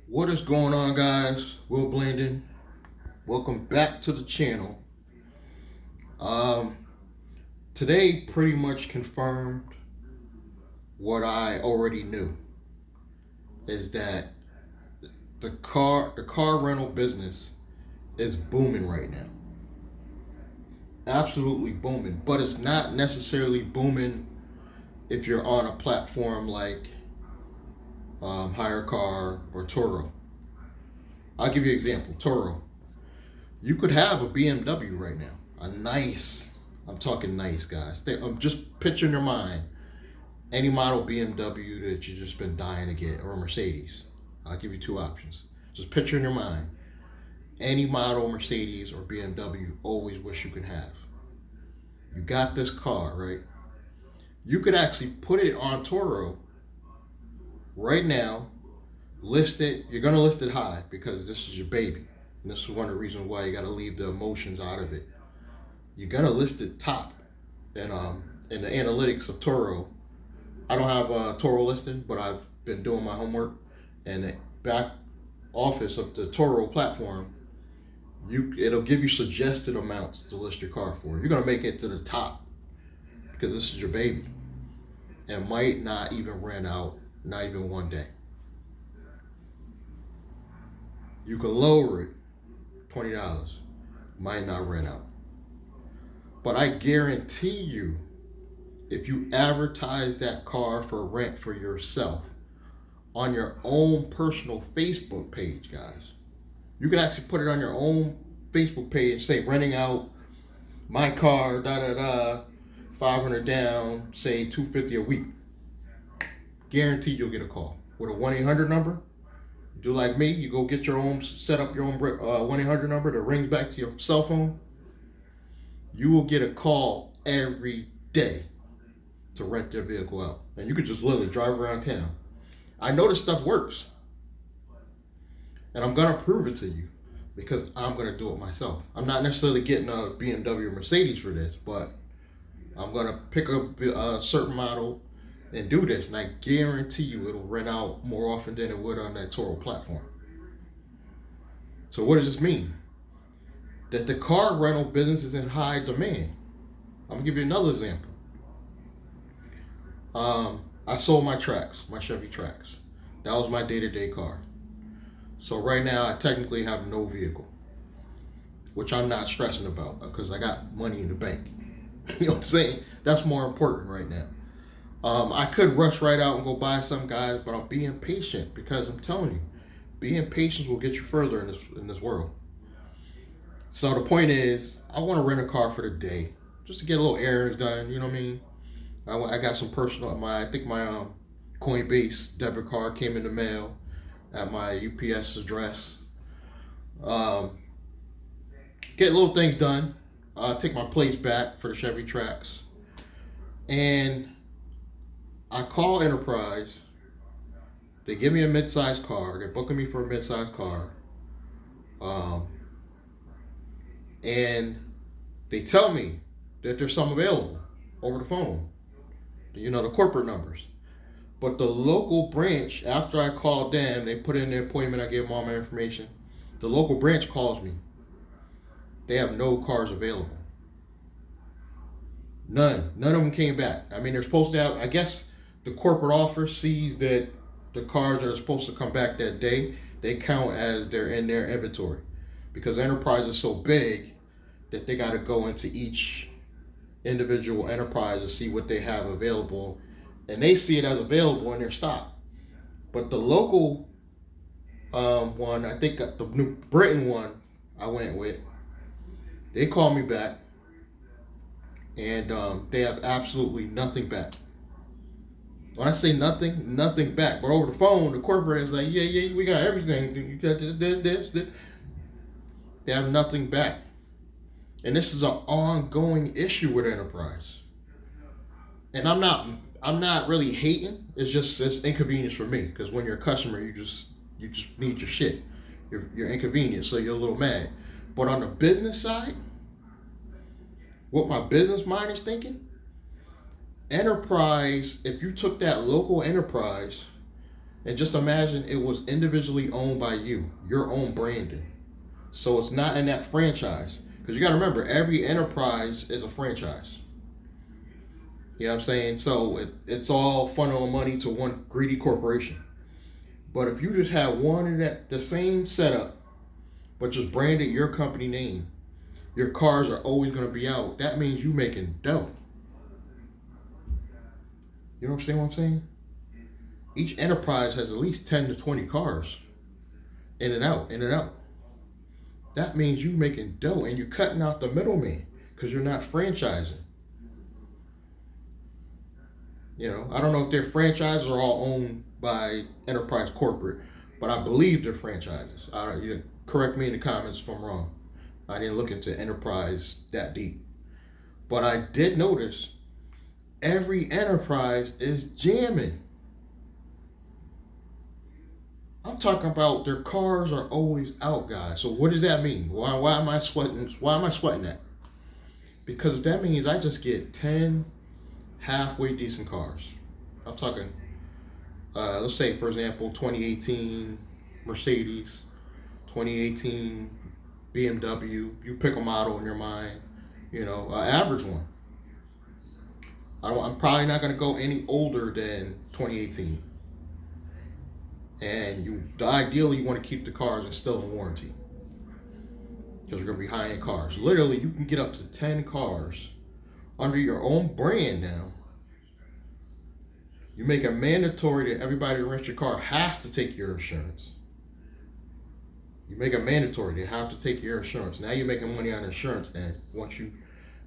What is going on, guys? Will Blandon. Welcome back to the channel. Um, Today pretty much confirmed what I already knew is that the car rental business is booming right now. Absolutely booming, but it's not necessarily booming if you're on a platform like Hyrecar or Turo. I'll give you an example. Turo. You could have a BMW right now, a nice. I'm talking nice, guys. I'm just picture in your mind any model BMW that you've just been dying to get, or a Mercedes. I'll give you two options. Just picture in your mind any model Mercedes or BMW you always wish you could have. You got this car, right? You could actually put it on Turo right now, list it. You're going to list it high because this is your baby. And this is one of the reasons why you got to leave the emotions out of it. You're going to list it top. And in the analytics of Turo, I don't have a Toro listing, but I've been doing my homework. And the back office of the Toro platform, it'll give you suggested amounts to list your car for. You're gonna make it to the top because this is your baby, and might not even rent out, not even one day. You can lower it $20, might not rent out. But I guarantee you, if you advertise that car for rent for yourself on your own personal Facebook page, guys, you can actually put it on your own Facebook page, say renting out my car, 500 down, say 250 a week. Guaranteed you'll get a call with a 1-800 number. Do like me, you go get your own, set up your own 1-800 number that rings back to your cell phone. You will get a call every day to rent their vehicle out. And you could just literally drive around town. I know this stuff works. And I'm going to prove it to you because I'm going to do it myself. I'm not necessarily getting a BMW or Mercedes for this, but I'm going to pick up a certain model and do this. And I guarantee you it'll rent out more often than it would on that Toro platform. So what does this mean? That the car rental business is in high demand. I'm going to give you another example. I sold my Trax, my Chevy Trax. That was my day-to-day car. So right now I technically have no vehicle, which I'm not stressing about because I got money in the bank. You know what I'm saying? That's more important right now. I could rush right out and go buy some, guys, but I'm being patient because I'm telling you, being patient will get you further in this world. So the point is, I want to rent a car for the day, just to get a little errands done. You know what I mean? I got some personal. I think my Coinbase debit card came in the mail at my UPS address. Get little things done. Take my place back for the Chevy Trax, and I call Enterprise. They give me a mid-sized car. They're booking me for a mid-sized car. And they tell me that there's some available over the phone. You know, the corporate numbers. But the local branch, after I called them, they put in the appointment, I gave them all my information. The local branch calls me. They have no cars available. None. None of them came back. I mean, they're supposed to have, I guess the corporate office sees that the cars that are supposed to come back that day, they count as they're in their inventory. Because Enterprise is so big that they got to go into each individual enterprise to see what they have available, and they see it as available in their stock. But the local one, I think the New Britain one I went with, they called me back, and they have absolutely nothing back. When I say nothing, nothing back. But over the phone, the corporate is like, yeah, we got everything. You got this. They have nothing back. And this is an ongoing issue with Enterprise. And I'm not really hating. It's inconvenience for me because when you're a customer, you just need your shit. You're inconvenienced, so you're a little mad. But on the business side, what my business mind is thinking, Enterprise, if you took that local Enterprise And just imagine it was individually owned by you, your own branding. So it's not in that franchise. Because you got to remember, every enterprise is a franchise. You know what I'm saying? So it's all funneling money to one greedy corporation. But if you just have one of that, the same setup, but just branded your company name, your cars are always going to be out. That means you making dough. You understand what I'm saying? Each enterprise has at least 10 to 20 cars in and out, in and out. That means you making dough and you're cutting out the middleman because you're not franchising. You know, I don't know if their franchises are all owned by enterprise corporate, but I believe they're franchises. Correct me in the comments if I'm wrong. I didn't look into enterprise that deep. But I did notice every enterprise is jamming. I'm talking about their cars are always out, guys. So what does that mean? Why am I sweating? Why am I sweating that? Because if that means I just get 10 halfway decent cars. I'm talking, let's say, for example, 2018 Mercedes, 2018 BMW. You pick a model in your mind, you know, an average one. I'm probably not going to go any older than 2018. And ideally you want to keep the cars and still in warranty because you're going to be high-end cars. Literally, you can get up to 10 cars under your own brand now. You make it mandatory that everybody who rents your car has to take your insurance. You make it mandatory they have to take your insurance. Now you're making money on insurance, and once you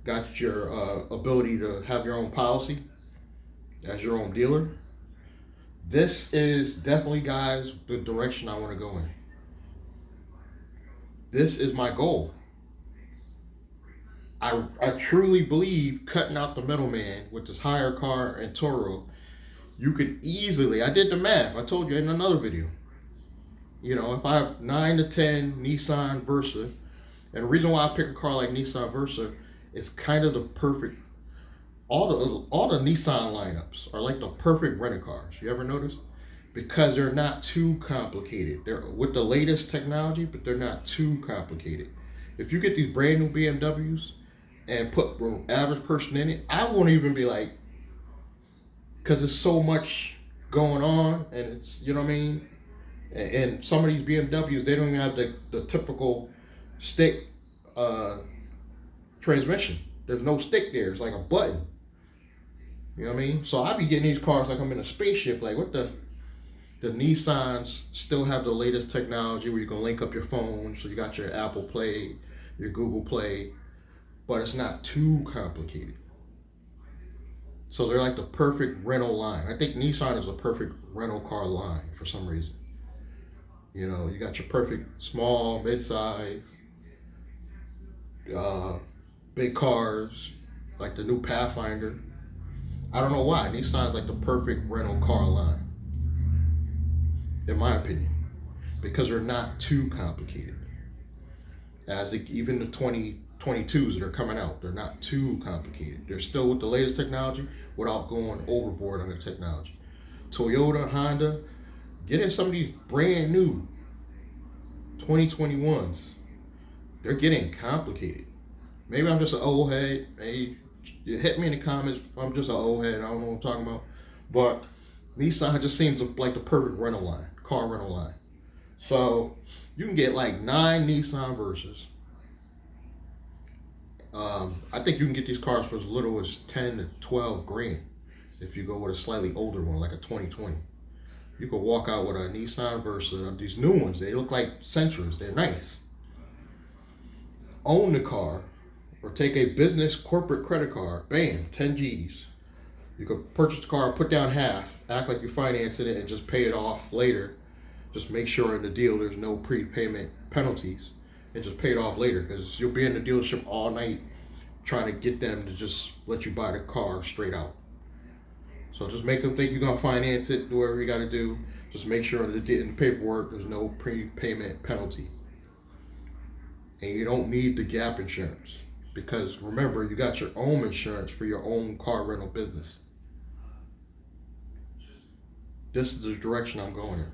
got your ability to have your own policy as your own dealer, this is definitely, guys, the direction I want to go in. This is my goal. I truly believe cutting out the middleman with this Hyrecar and Turo, you could easily, I did the math, I told you in another video. You know, if I have 9 to 10 Nissan Versa, and the reason why I pick a car like Nissan Versa, it's kind of the perfect, all the Nissan lineups are like the perfect rental cars. You ever notice? Because they're not too complicated. They're with the latest technology, but they're not too complicated. If you get these brand new BMWs and put an average person in it, I won't even be like, because there's so much going on, and it's, you know what I mean? And some of these BMWs, they don't even have the typical stick transmission. There's no stick there. It's like a button. You know what I mean? So I be getting these cars like I'm in a spaceship. Like, what the Nissans still have the latest technology where you can link up your phone. So you got your Apple Play, your Google Play, but it's not too complicated. So they're like the perfect rental line. I think Nissan is a perfect rental car line for some reason. You know, you got your perfect small, mid-size, big cars, like the new Pathfinder. I don't know why. Nissan's like the perfect rental car line, in my opinion, because they're not too complicated. Even the 2022s that are coming out, they're not too complicated. They're still with the latest technology without going overboard on the technology. Toyota, Honda, get in some of these brand new 2021s. They're getting complicated. Maybe I'm just an old head. Maybe you hit me in the comments if I'm just an old head. I don't know what I'm talking about. But Nissan just seems like the perfect rental line, car rental line. So you can get like 9 Nissan Versas. I think you can get these cars for as little as 10 to 12 grand if you go with a slightly older one, like a 2020. You could walk out with a Nissan Versa. These new ones, they look like Sentras. They're nice. Own the car, or take a business corporate credit card. Bam, 10 G's. You could purchase the car, put down half, act like you're financing it, and just pay it off later. Just make sure in the deal there's no prepayment penalties, and just pay it off later, because you'll be in the dealership all night trying to get them to just let you buy the car straight out. So just make them think you're going to finance it, do whatever you got to do. Just make sure that in the paperwork there's no prepayment penalty. And you don't need the gap insurance, because remember, you got your own insurance for your own car rental business. this is the direction I'm going in.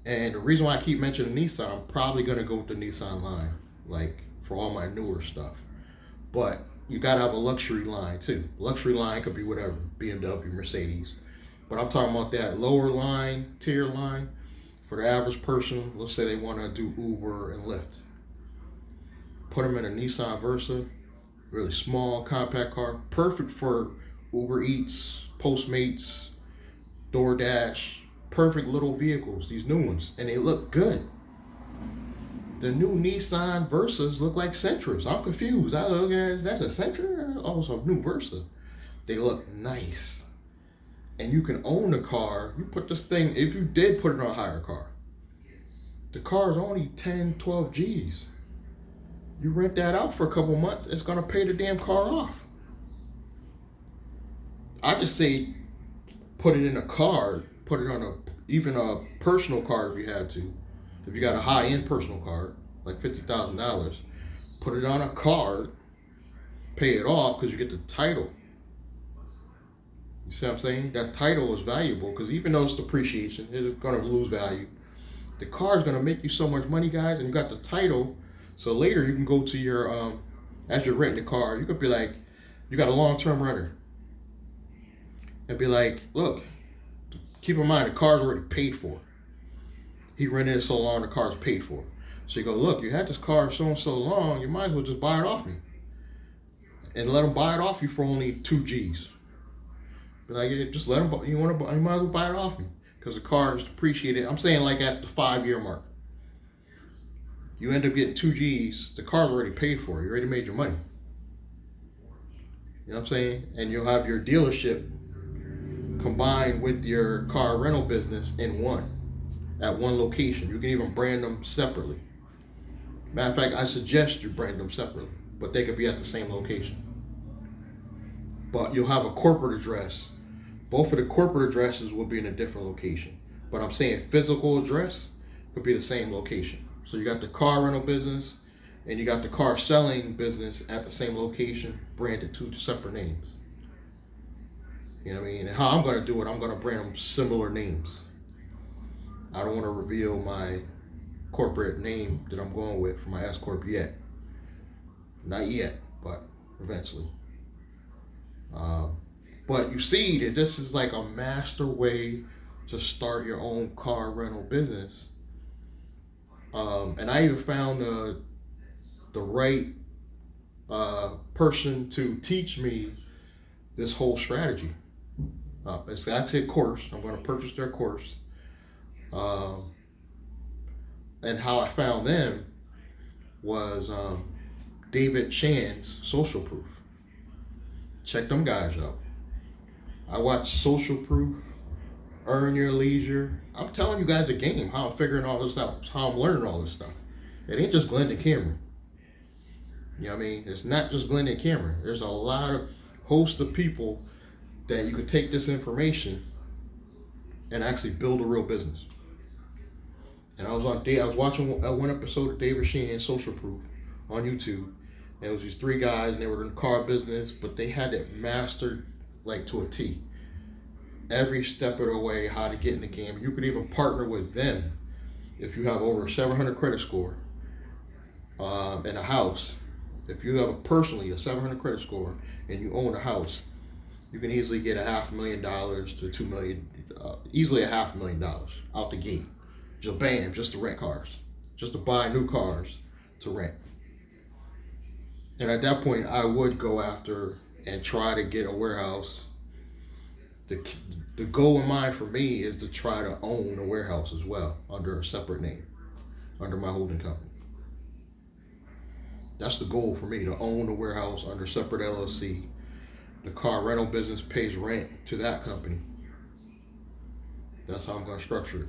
And the reason why I keep mentioning Nissan, I'm probably going to go with the Nissan line, like for all my newer stuff. But you got to have a luxury line too. Luxury line could be whatever, BMW, Mercedes. But I'm talking about that lower line, tier line, for the average person. Let's say they want to do Uber and Lyft. Put them in a Nissan Versa, really small, compact car, perfect for Uber Eats, Postmates, DoorDash, perfect little vehicles, these new ones, and they look good. The new Nissan Versas look like Sentras. I'm confused. I look at it, that's a Sentra? Oh, it's a new Versa. They look nice. And you can own the car. You put this thing, if you did put it on a Hyrecar, the car is only 10, 12 G's. You rent that out for a couple months, it's gonna pay the damn car off. I just say put it in a card, put it on even a personal card if you had to. If you got a high-end personal card, like $50,000, put it on a card, pay it off because you get the title. You see what I'm saying? That title is valuable because even though it's depreciation, it's going to lose value. The car is going to make you so much money, guys, and you got the title. So later you can go to your, as you're renting the car, you could be like, you got a long-term renter. And be like, look, keep in mind the car's already paid for. He rented it so long, the car's paid for. So you go, look, you had this car so and so long, you might as well just buy it off me. And let him buy it off you for only 2 G's. Be like, just let him, you might as well buy it off me. Because the car is depreciated. I'm saying like at the 5-year mark. You end up getting 2 G's, the car's already paid for. You already made your money. You know what I'm saying? And you'll have your dealership combined with your car rental business in one. At one location. You can even brand them separately. Matter of fact, I suggest you brand them separately, but they could be at the same location. But you'll have a corporate address. Both of the corporate addresses will be in a different location. But I'm saying physical address could be the same location. So you got the car rental business and you got the car selling business at the same location, branded 2 separate names. You know what I mean? And how I'm going to do it, I'm going to brand them similar names. I don't want to reveal my corporate name that I'm going with for my S Corp yet. Not yet, but eventually. But you see that this is like a master way to start your own car rental business. And I even found the right person to teach me this whole strategy. It's actually a course. I'm going to purchase their course. And how I found them was David Chan's Social Proof. Check them guys out. I watch Social Proof, Earn Your Leisure. I'm telling you guys a game, how I'm figuring all this out, how I'm learning all this stuff. It ain't just Glenn and Cameron. You know what I mean? It's not just Glenn and Cameron. There's a lot of host of people that you could take this information and actually build a real business. And I was watching one episode of David Sheehan's Social Proof on YouTube, and it was these 3 guys, and they were in the car business, but they had it mastered like to a T. Every step of the way, how to get in the game. You could even partner with them if you have over a 700 credit score and a house. If you have a 700 credit score and you own a house, you can easily get $500,000 to $2 million, easily $500,000 out the gate. Just bam, just to rent cars, just to buy new cars to rent. And at that point, I would go after and try to get a warehouse. The goal in mind for me is to try to own a warehouse as well under a separate name, under my holding company. That's the goal for me, to own a warehouse under separate LLC. The car rental business pays rent to that company. That's how I'm going to structure it.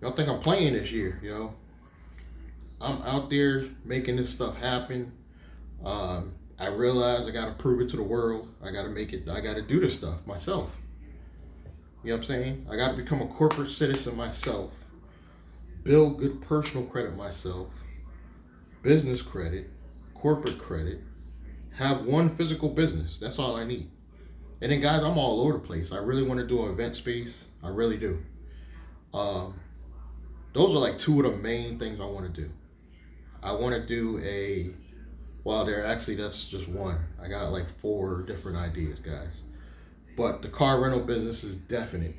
Y'all think I'm playing this year, yo? I'm out there making this stuff happen. I realize I got to prove it to the world. I got to make it. I got to do this stuff myself. You know what I'm saying? I got to become a corporate citizen myself. Build good personal credit myself. Business credit. Corporate credit. Have one physical business. That's all I need. And then guys, I'm all over the place. I really want to do an event space. I really do. Um, those are like two of the main things I want to do. I want to do that's just one. I got like 4 different ideas, guys. But the car rental business is definite.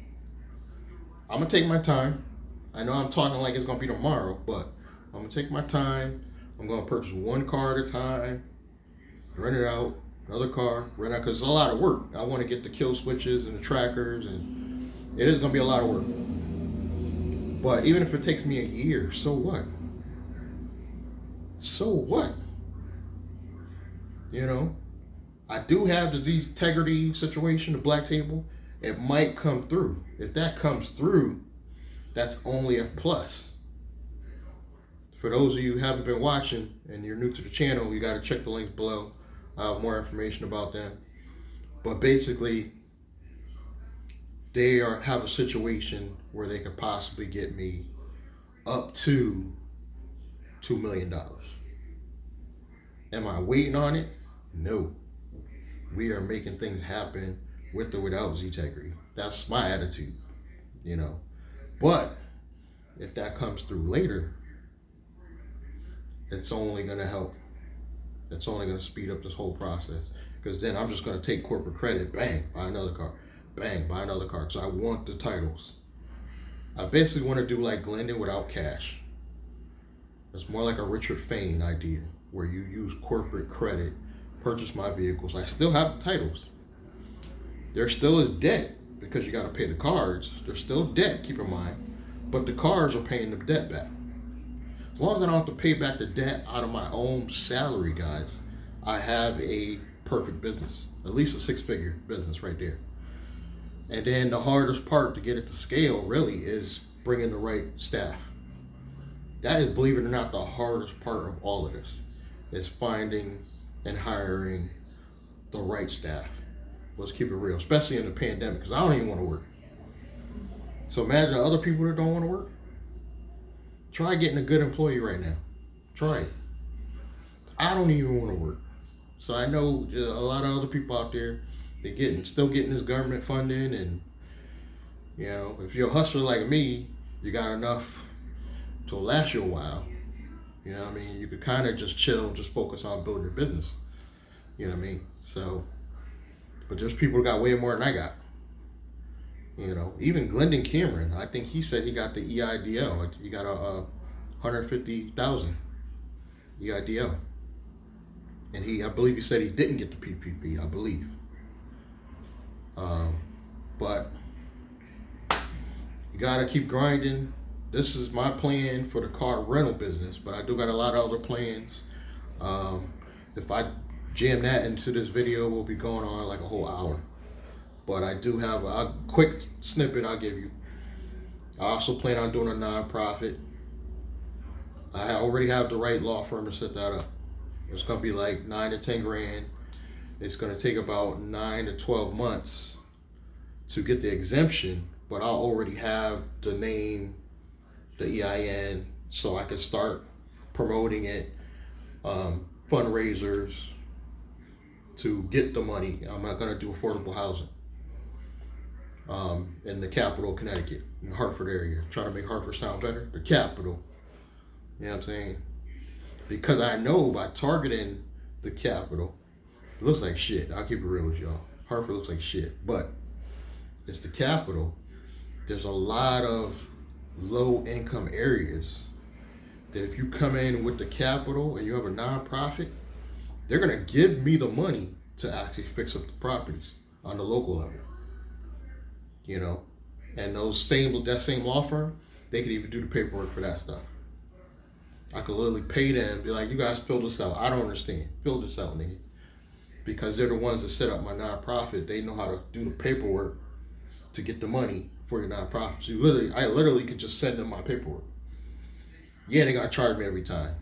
I'm going to take my time. I know I'm talking like it's going to be tomorrow, but I'm going to take my time. I'm going to purchase one car at a time, rent it out, another car, rent out, because it's a lot of work. I want to get the kill switches and the trackers, and it is going to be a lot of work. But even if it takes me a year, so what? So what? You know, I do have the integrity situation, the black table. It might come through. If that comes through, that's only a plus. For those of you who haven't been watching and you're new to the channel, you got to check the links below. I have more information about them. But basically, they have a situation where they could possibly get me up to $2 million. Am I waiting on it? No. We are making things happen with or without Integrity. That's my attitude, you know. But if that comes through later, it's only going to help. It's only going to speed up this whole process. Because then I'm just going to take corporate credit, bang, buy another car. Bang, buy another car. So I want the titles. I basically want to do like Glendon without cash. It's more like a Richard Fain idea, where you use corporate credit, purchase my vehicles. I still have the titles. There still is debt because you got to pay the cards. There's still debt, keep in mind, but the cars are paying the debt back. As long as I don't have to pay back the debt out of my own salary, guys, I have a perfect business, at least a 6-figure business right there. And then the hardest part to get it to scale really is bringing the right staff. That is, believe it or not, the hardest part of all of this is finding and hiring the right staff. Let's keep it real, especially in the pandemic, because I don't even want to work. So imagine other people that don't want to work. Try getting a good employee right now. Try it. I don't even want to work. So I know a lot of other people out there, they're still getting this government funding, and you know, if you're a hustler like me, you got enough to last you a while. You know what I mean? You could kind of just chill and just focus on building your business. You know what I mean? So, but there's people who got way more than I got. You know, even Glendon Cameron, I think he said he got the EIDL. He got a 150,000 EIDL. And I believe he said he didn't get the PPP, I believe. But you gotta keep grinding. This is my plan for the car rental business, but I do got a lot of other plans. If I jam that into this video, we'll be going on like a whole hour. But I do have a quick snippet I'll give you. I also plan on doing a nonprofit. I already have the right law firm to set that up. It's gonna be like 9 to 10 grand. It's gonna take about 9 to 12 months to get the exemption, but I'll already have the name, the EIN, so I can start promoting it, fundraisers to get the money. I'm not gonna do affordable housing in the capital, Connecticut, in the Hartford area. Try to make Hartford sound better. The capital, you know what I'm saying? Because I know by targeting the capital, it looks like shit. I'll keep it real with y'all. Hartford looks like shit, but it's the capital. There's a lot of low income areas that if you come in with the capital and you have a nonprofit, they're gonna give me the money to actually fix up the properties on the local level. You know, and that same law firm, they could even do the paperwork for that stuff. I could literally pay them, be like, you guys fill this out. I don't understand. Fill this out, nigga. Because they're the ones that set up my nonprofit. They know how to do the paperwork to get the money for your nonprofit. So I literally could just send them my paperwork. Yeah, they gotta charge me every time.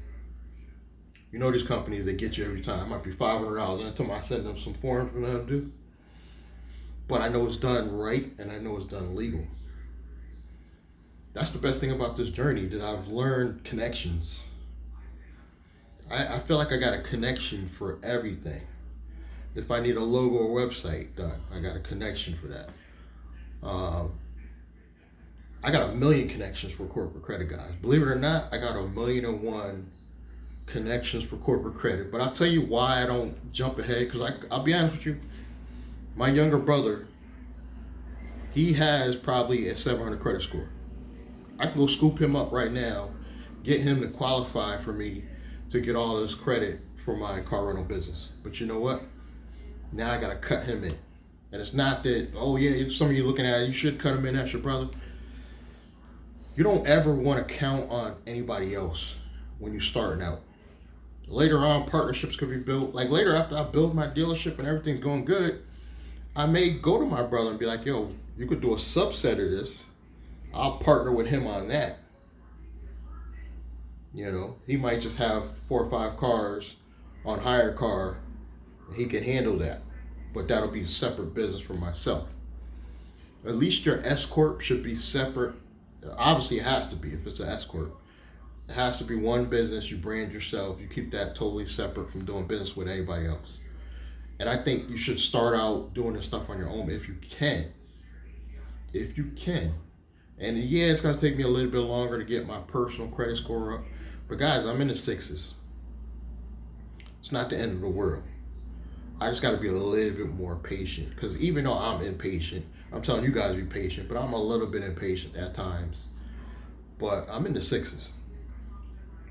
You know these companies, they get you every time. It might be $500 until I send them some forms for them to do. But I know it's done right, and I know it's done legal. That's the best thing about this journey, that I've learned connections. I feel like I got a connection for everything. If I need a logo or website done, I got a connection for that. I got a million connections for corporate credit, guys. Believe it or not, I got 1,000,001 connections for corporate credit. But I'll tell you why I don't jump ahead, because I'll be honest with you. My younger brother, he has probably a 700 credit score. I can go scoop him up right now, get him to qualify for me to get all this credit for my car rental business. But you know what? Now I got to cut him in. And it's not that, oh yeah, some of you looking at it, you should cut him in, that's your brother. You don't ever want to count on anybody else when you're starting out. Later on, partnerships could be built. Like later, after I build my dealership and everything's going good, I may go to my brother and be like, yo, you could do a subset of this. I'll partner with him on that. You know, he might just have 4 or 5 cars on Hyrecar. He can handle that. But that'll be a separate business for myself. At least your S Corp should be separate. Obviously, it has to be if it's an S Corp. It has to be one business. You brand yourself. You keep that totally separate from doing business with anybody else. And I think you should start out doing this stuff on your own if you can. If you can. And yeah, it's going to take me a little bit longer to get my personal credit score up. But guys, I'm in the 6s. It's not the end of the world. I just got to be a little bit more patient. Because even though I'm impatient, I'm telling you guys to be patient, but I'm a little bit impatient at times. But I'm in the 6s,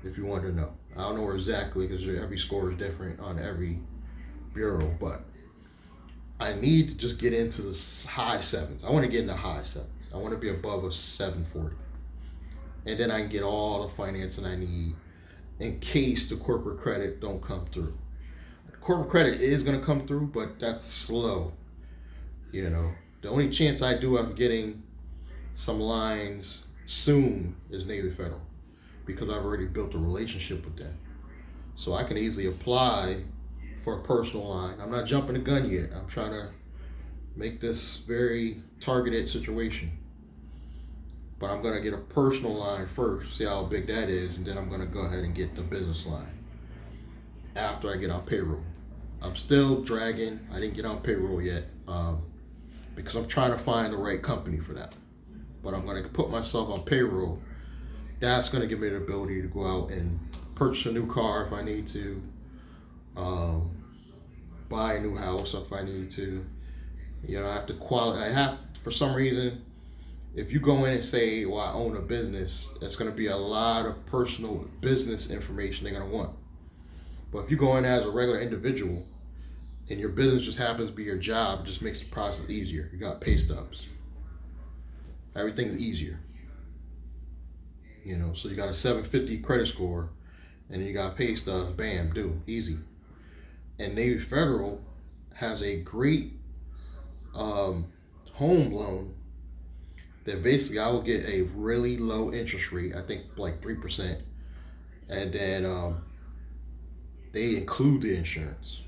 if you want to know. I don't know exactly because every score is different on every bureau, but I need to just get into the high 7s. I want to get in the high 7s. I want to be above a 740. And then I can get all the financing I need in case the corporate credit don't come through. Corporate credit is going to come through, but that's slow. You know, the only chance I do of getting some lines soon is Navy Federal, because I've already built a relationship with them. So I can easily apply for a personal line. I'm not jumping the gun yet. I'm trying to make this very targeted situation. But I'm going to get a personal line first, see how big that is, and then I'm going to go ahead and get the business line after I get on payroll. I'm still dragging. I didn't get on payroll yet because I'm trying to find the right company for that. But I'm going to put myself on payroll. That's going to give me the ability to go out and purchase a new car if I need to, buy a new house if I need to. You know, I have to for some reason, if you go in and say, well, I own a business, that's going to be a lot of personal business information they're going to want. But if you go in as a regular individual and your business just happens to be your job, it just makes the process easier. You got pay stubs. Everything's easier. You know, so you got a 750 credit score and you got pay stubs, bam, easy. And Navy Federal has a great home loan that basically I will get a really low interest rate, I think like 3%. And then they include the insurance.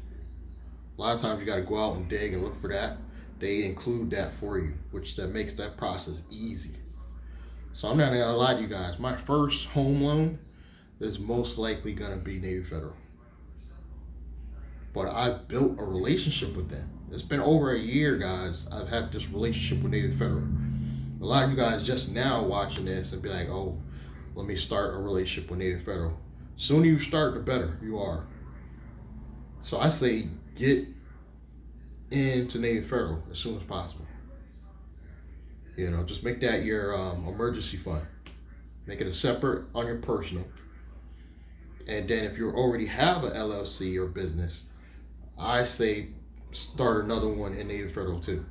A lot of times you got to go out and dig and look for that. They include that for you, which that makes that process easy. So I'm not going to lie to you guys. My first home loan is most likely going to be Navy Federal. But I built a relationship with them. It's been over a year, guys. I've had this relationship with Navy Federal. A lot of you guys just now watching this and be like, oh, let me start a relationship with Navy Federal. Sooner you start, the better you are. So I say get into Navy Federal as soon as possible. You know, just make that your emergency fund. Make it a separate on your personal. And then if you already have an LLC or business, I say start another one in Navy Federal too.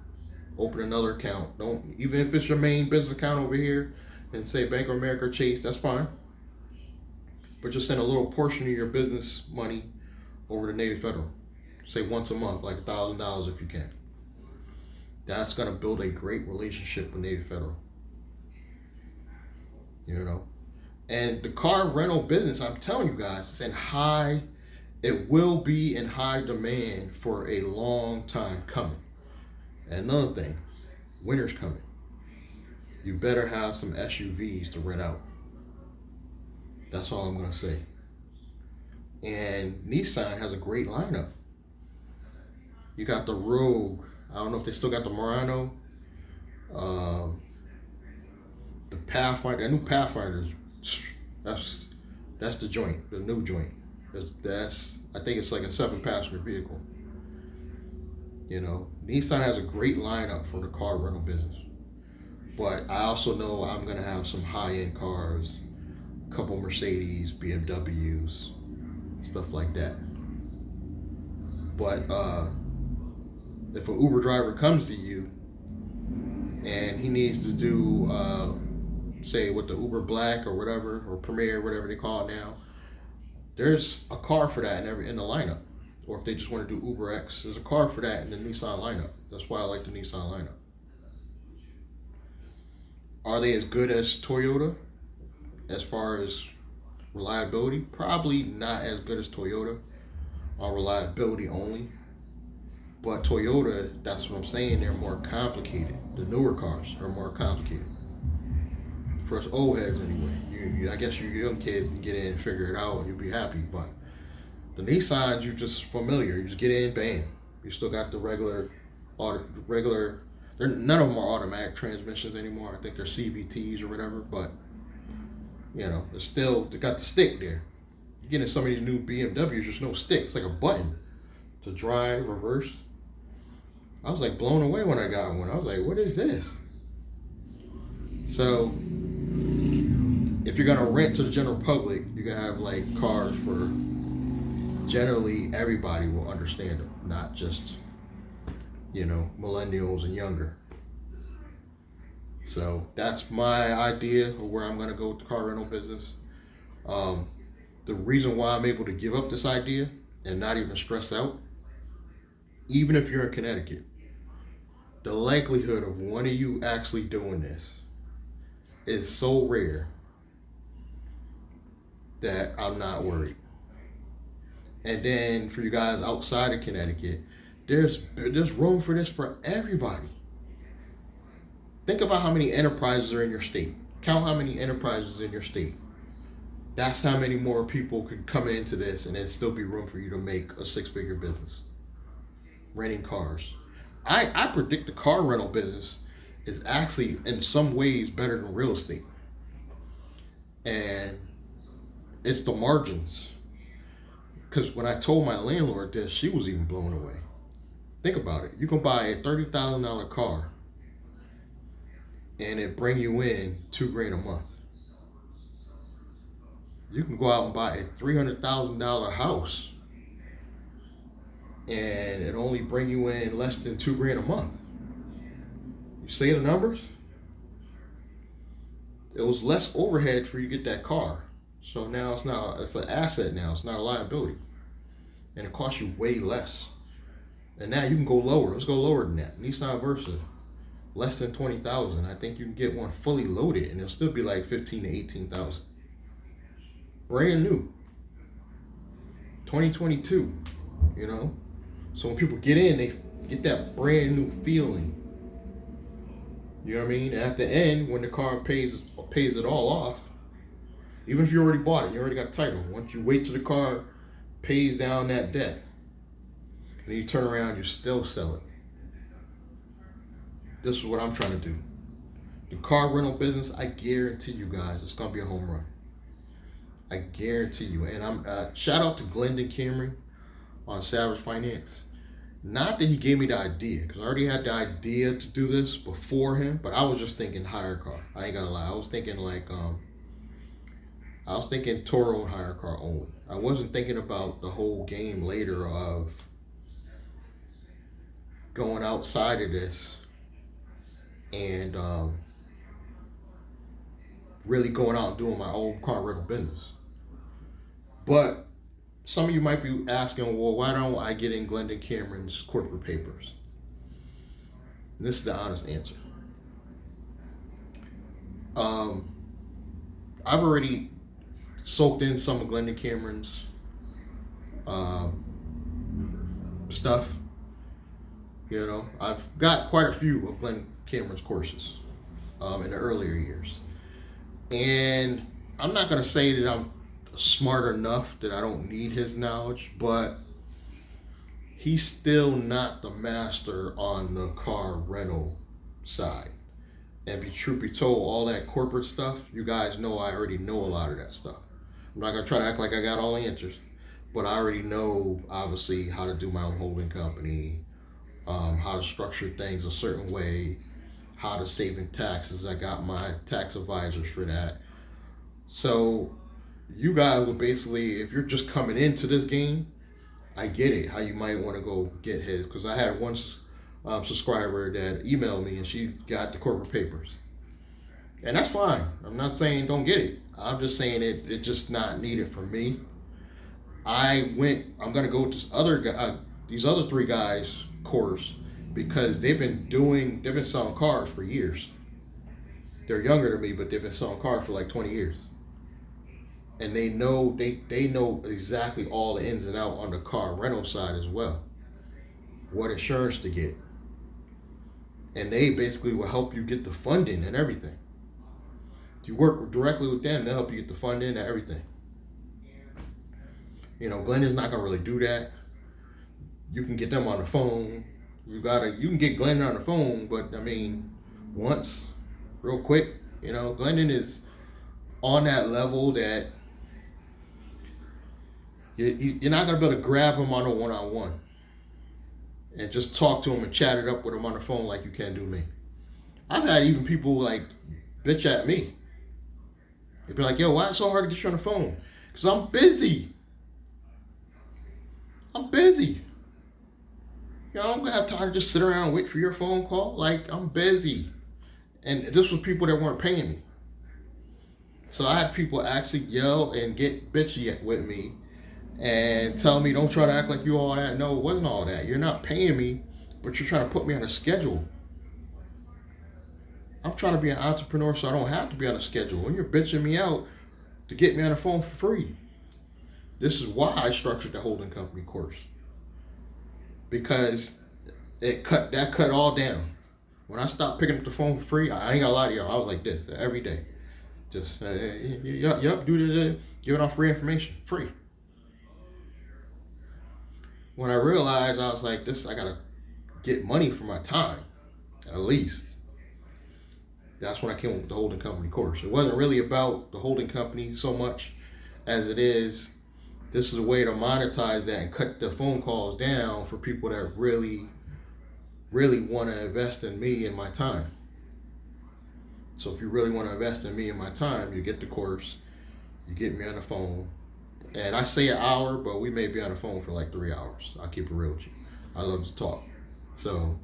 Open another account. Don't, even if it's your main business account over here and say Bank of America or Chase, that's fine. But just send a little portion of your business money over to Navy Federal. Say once a month, like $1,000 if you can. That's going to build a great relationship with Navy Federal. You know, and the car rental business, I'm telling you guys, it will be in high demand for a long time coming. And another thing, winter's coming. You better have some SUVs to rent out. That's all I'm going to say. And Nissan has a great lineup. You got the Rogue. I don't know if they still got the Murano. Um, the Pathfinder. The new Pathfinders. That's that's the joint. The new joint. That's I think it's like a 7-passenger vehicle. You know, Nissan has a great lineup for the car rental business. But I also know I'm gonna have some high-end cars, a couple Mercedes, BMWs, stuff like that. But if an Uber driver comes to you and he needs to do, say, with the Uber Black or whatever, or Premier, whatever they call it now, there's a car for that in the lineup. Or if they just want to do Uber X, there's a car for that in the Nissan lineup. That's why I like the Nissan lineup. Are they as good as Toyota as far as reliability? Probably not as good as Toyota on reliability only. But Toyota, that's what I'm saying, they're more complicated. The newer cars are more complicated. For us old heads anyway. I guess you young kids can get in and figure it out and you'll be happy. But the Nissans, you're just familiar. You just get in, bam. You still got the regular, none of them are automatic transmissions anymore. I think they're CVTs or whatever. But, you know, it's still, they got the stick there. You get in some of these new BMWs, there's no stick. It's like a button to drive, reverse. I was like blown away when I got one. I was like, what is this? So, if you're gonna rent to the general public, you're gonna have like cars for generally everybody will understand them, not just, you know, millennials and younger. So that's my idea of where I'm gonna go with the car rental business. The reason why I'm able to give up this idea and not even stress out, even if you're in Connecticut, the likelihood of one of you actually doing this is so rare that I'm not worried. And then for you guys outside of Connecticut, there's room for this for everybody. Think about how many enterprises are in your state. Count how many enterprises in your state. That's how many more people could come into this and there'd still be room for you to make a 6-figure business. Renting cars. I predict the car rental business is actually in some ways better than real estate. And it's the margins. Because when I told my landlord this, she was even blown away. Think about it. You can buy a $30,000 car and it bring you in $2,000 a month. You can go out and buy a $300,000 house and it only bring you in less than $2,000 a month. You see the numbers? It was less overhead for you to get that car. So now it's an asset now. It's not a liability. And it costs you way less. And now you can go lower. Let's go lower than that. Nissan Versa, less than $20,000. I think you can get one fully loaded and it'll still be like $15,000 to $18,000. Brand new. 2022, you know? So when people get in, they get that brand new feeling. You know what I mean? And at the end, when the car pays it all off, even if you already bought it, you already got title. Once you wait till the car pays down that debt, and then you turn around, you still sell it. This is what I'm trying to do. The car rental business, I guarantee you guys, it's gonna be a home run. I guarantee you. And I'm shout out to Glendon Cameron on Savage Finance. Not that he gave me the idea, because I already had the idea to do this before him, but I was just thinking Hyrecar. I ain't gonna lie. I was thinking Turo and Hyrecar only. I wasn't thinking about the whole game later of going outside of this and really going out and doing my own car rental business. But some of you might be asking, well, why don't I get in Glendon Cameron's corporate papers? And this is the honest answer. I've already soaked in some of Glendon Cameron's stuff. You know, I've got quite a few of Glendon Cameron's courses in the earlier years. And I'm not going to say that I'm smart enough that I don't need his knowledge, but he's still not the master on the car rental side. And truth be told, all that corporate stuff, you guys know I already know a lot of that stuff. I'm not gonna try to act like I got all the answers, but I already know obviously how to do my own holding company, how to structure things a certain way, how to save in taxes. I got my tax advisors for that. So you guys will basically, if you're just coming into this game, I get it, how you might want to go get his. Because I had one subscriber that emailed me and she got the corporate papers. And that's fine. I'm not saying don't get it. I'm just saying it's just not needed for me. I'm going to go with these other three guys' course because they've been selling cars for years. They're younger than me, but they've been selling cars for like 20 years. And they know exactly all the ins and outs on the car rental side as well. What insurance to get. And they basically will help you get the funding and everything. If you work directly with them, they'll help you get the funding and everything. You know, Glennon's not gonna really do that. You can get them on the phone. You can get Glennon on the phone, but I mean, once, real quick. You know, Glennon is on that level that you're not gonna be able to grab him on a one-on-one and just talk to him and chat it up with him on the phone like you can do me. I've had even people like bitch at me. They'd be like, yo, why it's so hard to get you on the phone? Because I'm busy. You know, I'm gonna have time to just sit around and wait for your phone call. Like, I'm busy. And this was people that weren't paying me. So I had people actually yell and get bitchy with me and tell me, don't try to act like you all that. No, it wasn't all that. You're not paying me, but you're trying to put me on a schedule. I'm trying to be an entrepreneur so I don't have to be on a schedule. And you're bitching me out to get me on the phone for free. This is why I structured the holding company course. Because that cut all down. When I stopped picking up the phone for free, I ain't gonna lie to y'all, I was like this every day. Just, yup, do this, giving out free information, free. When I realized, I was like, I gotta get money for my time, at least. That's when I came up with the holding company course. It wasn't really about the holding company so much as it is, this is a way to monetize that and cut the phone calls down for people that really, really want to invest in me and my time. So if you really want to invest in me and my time, you get the course, you get me on the phone. And I say an hour, but we may be on the phone for like 3 hours. I'll keep it real with you. I love to talk. So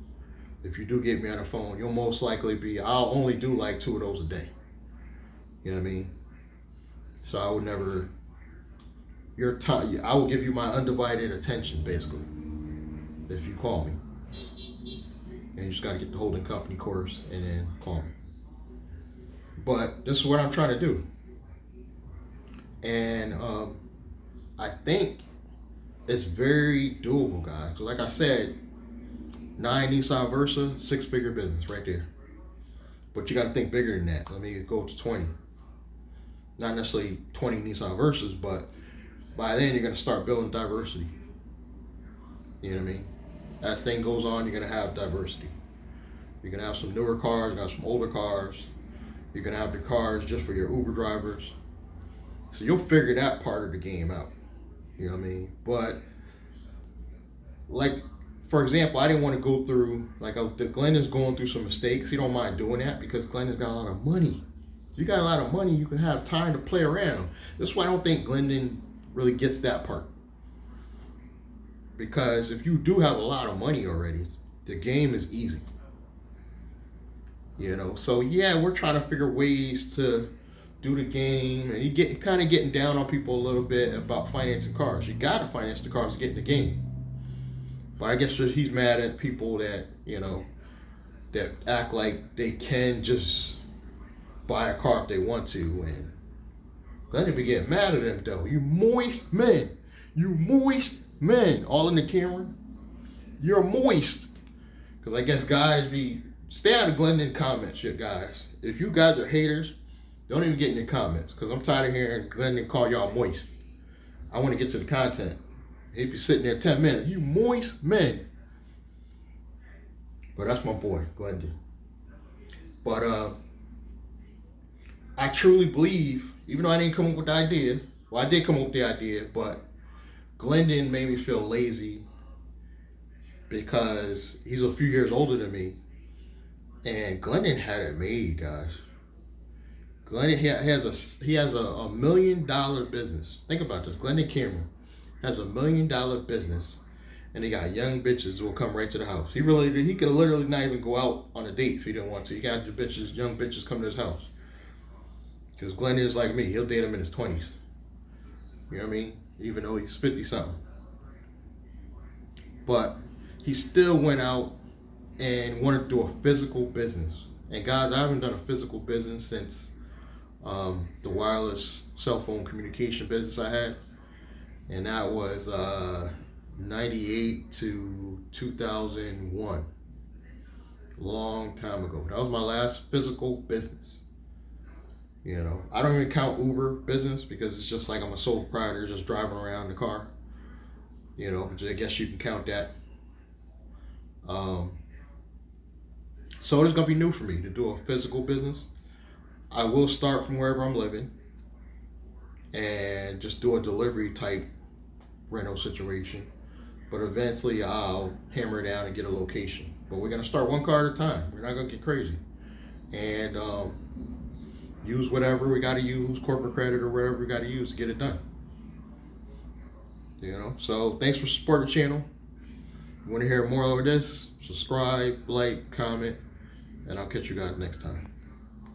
if you do get me on the phone, you'll most likely I'll only do like 2 of those a day. You know what I mean? So I would never, I will give you my undivided attention, basically, if you call me. And you just got to get the holding company course and then call me. But this is what I'm trying to do. And I think it's very doable, guys. Like I said, 9 Nissan Versa, 6-figure business right there. But you got to think bigger than that. Let me go to 20. Not necessarily 20 Nissan Versas, but by then you're going to start building diversity. You know what I mean? As thing goes on, you're going to have diversity. You're going to have some newer cars, you're going to have some older cars. You're going to have your cars just for your Uber drivers. So you'll figure that part of the game out. You know what I mean? But, like, for example, I didn't want to go through, like, Glenn is going through some mistakes. He don't mind doing that because Glenn has got a lot of money. If you got a lot of money, you can have time to play around. This is why I don't think Glendon really gets that part. Because if you do have a lot of money already, the game is easy. You know, so yeah, we're trying to figure ways to do the game, and you kind of getting down on people a little bit about financing cars. You got to finance the cars to get in the game. But I guess he's mad at people that, you know, that act like they can just buy a car if they want to. And Glenn be getting mad at them though. You moist men. All in the camera. You're moist. Because I guess guys stay out of Glendon comments, shit, guys. If you guys are haters, don't even get in the comments. Because I'm tired of hearing Glendon call y'all moist. I want to get to the content. He'd be sitting there 10 minutes. You moist man. But that's my boy, Glendon. But I truly believe, even though I didn't come up with the idea, well, I did come up with the idea, but Glendon made me feel lazy because he's a few years older than me. And Glendon had it made, guys. Glendon he has a $1 million business. Think about this. Glendon Cameron has $1 million business, and he got young bitches who will come right to the house. He could literally not even go out on a date if he didn't want to. He got the young bitches come to his house. Because Glendon is like me. He'll date them in his 20s. You know what I mean? Even though he's 50 something. But he still went out and wanted to do a physical business. And guys, I haven't done a physical business since the wireless cell phone communication business I had. And that was 98 to 2001. Long time ago. That was my last physical business. You know, I don't even count Uber business because it's just like I'm a sole proprietor just driving around the car. You know, I guess you can count that. So it's gonna be new for me to do a physical business. I will start from wherever I'm living and just do a delivery type rental situation. But eventually I'll hammer it down and get a location. But we're gonna start one car at a time. We're not gonna get crazy. And use whatever we gotta use, corporate credit or whatever we gotta use to get it done. You know, so thanks for supporting the channel. You want to hear more of this? Subscribe, like, comment, and I'll catch you guys next time.